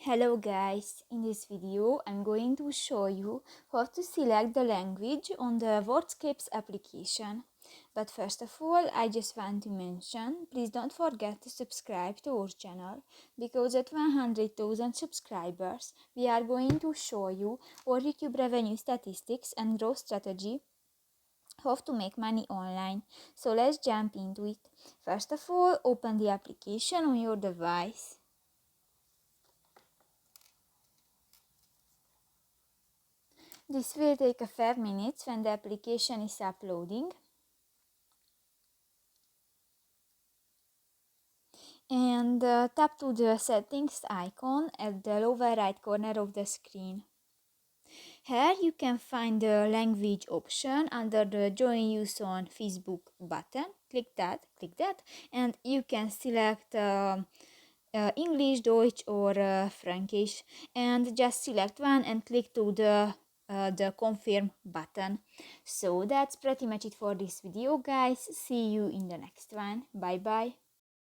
Hello guys, in this video I'm going to show you how to select the language on the Wordscapes application. But first of all, I just want to mention, please don't forget to subscribe to our channel, because at 100,000 subscribers we are going to show you our YouTube revenue statistics and growth strategy, how to make money online. So let's jump into it. First of all, open the application on your device. This will take a few minutes when the application is uploading. And tap to the settings icon at the lower right corner of the screen. Here you can find the language option under the Join Use on Facebook button. Click that, and you can select English, Deutsch or Frankish, and just select one and click to the confirm button. So that's pretty much it for this video, guys. See you in the next one. Bye bye.